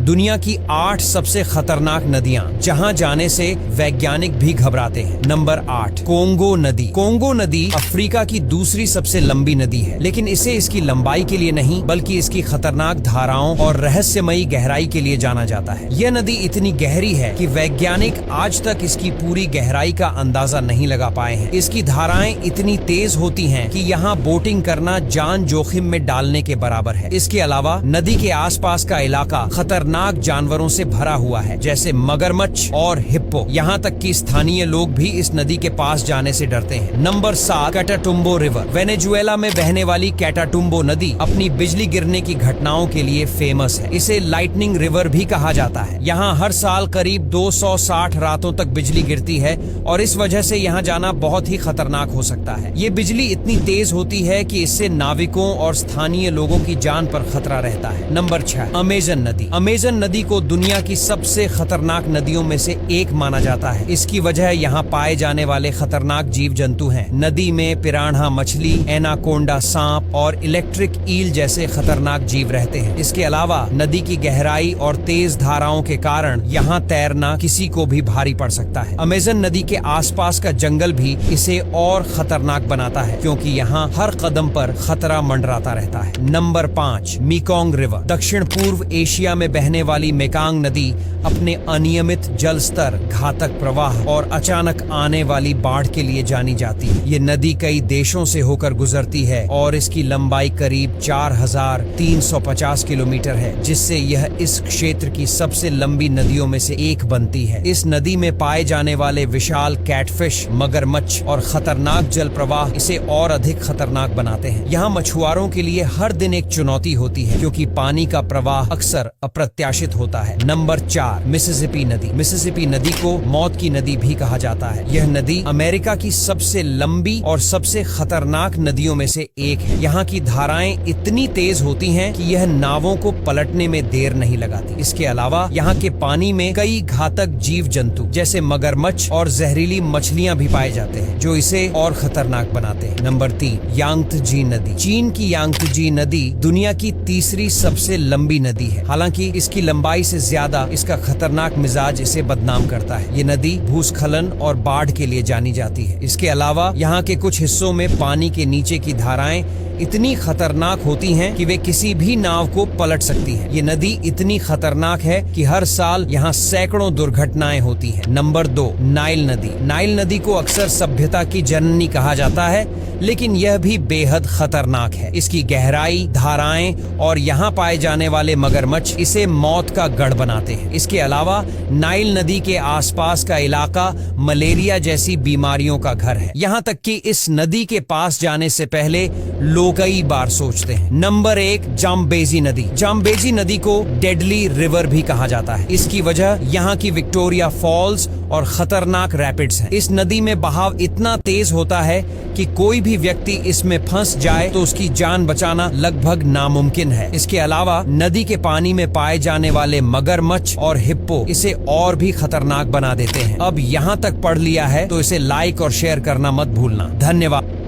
दुनिया की 8 सबसे खतरनाक नदियां जहां जाने से वैज्ञानिक भी घबराते हैं। नंबर 8, कोंगो नदी। कोंगो नदी अफ्रीका की दूसरी सबसे लंबी नदी है, लेकिन इसे इसकी लंबाई के लिए नहीं बल्कि इसकी खतरनाक धाराओं और रहस्यमयी गहराई के लिए जाना जाता है। यह नदी इतनी गहरी है कि वैज्ञानिक आज तक इसकी पूरी गहराई का अंदाजा नहीं लगा पाए हैं। इसकी धाराएं इतनी तेज होती हैं कि यहाँ बोटिंग करना जान जोखिम में डालने के बराबर है। इसके अलावा नदी के आसपास का इलाका खतरनाक जानवरों से भरा हुआ है, जैसे मगरमच्छ और हिप्पो। यहाँ तक कि स्थानीय लोग भी इस नदी के पास जाने से डरते हैं। Number 7, कैटाटुम्बो river. वेनेजुएला में बहने वाली कैटाटुम्बो नदी अपनी बिजली गिरने की घटनाओं के लिए फेमस है। इसे लाइटनिंग रिवर भी कहा जाता है। यहाँ हर साल करीब 260 रातों तक बिजली गिरती है और इस वजह से यहाँ जाना बहुत ही खतरनाक हो सकता है। ये बिजली इतनी तेज होती है कि इससे नाविकों और स्थानीय लोगों की जान पर खतरा रहता है। नंबर 6, अमेजन नदी। अमेजन नदी को दुनिया की सबसे खतरनाक नदियों में से एक माना जाता है। इसकी वजह यहाँ पाए जाने वाले खतरनाक जीव जंतु हैं। नदी में पिरान्हा मछली, एनाकोंडा सांप और इलेक्ट्रिक ईल जैसे खतरनाक जीव रहते हैं। इसके अलावा नदी की गहराई और तेज धाराओं के कारण यहाँ तैरना किसी को भी भारी पड़ सकता है। अमेजन नदी के आसपास का जंगल भी इसे और खतरनाक बनाता है, क्योंकि यहाँ हर कदम पर खतरा मंडराता रहता है। Number 5, Mekong river. दक्षिण पूर्व एशिया में बहने वाली मेकोंग नदी अपने अनियमित जल स्तर, घातक प्रवाह और अचानक आने वाली बाढ़ के लिए जानी जाती है। ये नदी कई देशों से होकर गुजरती है और इसकी लंबाई करीब 4350 किलोमीटर है, जिससे यह इस क्षेत्र की सबसे लंबी नदियों में से एक बनती है। इस नदी में पाए जाने वाले विशाल कैटफिश, मगरमच्छ और खतरनाक जल प्रवाह इसे और अधिक खतरनाक बनाते हैं। यहाँ मछुआरों के लिए हर दिन एक चुनौती होती है, क्योंकि पानी का प्रवाह अक्सर अप्रत्याशित होता है। नंबर 4, मिसिसिपी नदी। मिसिसिपी नदी को मौत की नदी भी कहा जाता है। यह नदी अमेरिका की सबसे लंबी और सबसे खतरनाक नदियों में से एक है। यहाँ की धाराएं इतनी तेज होती हैं कि यह नावों को पलटने में देर नहीं लगाती। इसके अलावा यहाँ के पानी में कई घातक जीव जंतु जैसे मगरमच्छ और जहरीली मछलियाँ भी पाए जाते हैं, जो इसे और खतरनाक बनाते हैं। नंबर 3, यांगत्जे नदी। चीन की यांगत्जे नदी दुनिया की तीसरी सबसे लंबी नदी है। हालांकि इसकी लंबाई से ज्यादा इसका खतरनाक मिजाज इसे बदनाम करता है। ये नदी भूस्खलन और बाढ़ के लिए जानी जाती है। इसके अलावा यहाँ के कुछ हिस्सों में पानी के नीचे की धाराएं इतनी खतरनाक होती हैं कि वे किसी भी नाव को पलट सकती हैं। ये नदी इतनी खतरनाक है कि हर साल यहाँ सैकड़ों दुर्घटनाएं होती हैं। नंबर 2, नाइल नदी। नाइल नदी को अक्सर सभ्यता की जननी कहा जाता है, लेकिन यह भी बेहद खतरनाक है। इसकी गहराई, धाराएं और यहाँ पाए जाने वाले मगरमच्छ इसे मौत का गढ़ बनाते हैं। इसके अलावा नाइल नदी के आसपास का इलाका मलेरिया जैसी बीमारियों का घर है। यहाँ तक कि इस नदी के पास जाने से पहले लोग कई बार सोचते हैं। नंबर 1, जाम्बेजी नदी। जाम्बेजी नदी को डेडली रिवर भी कहा जाता है। इसकी वजह यहाँ की विक्टोरिया फॉल्स और खतरनाक रैपिड्स हैं। इस नदी में बहाव इतना तेज होता है कि कोई भी व्यक्ति इसमें फंस जाए तो उसकी जान बचाना लगभग नामुमकिन है। इसके अलावा नदी के पानी में पाए जाने वाले मगरमच्छ और हिप्पो इसे और भी खतरनाक बना देते हैं। अब यहाँ तक पढ़ लिया है तो इसे लाइक और शेयर करना मत भूलना। धन्यवाद।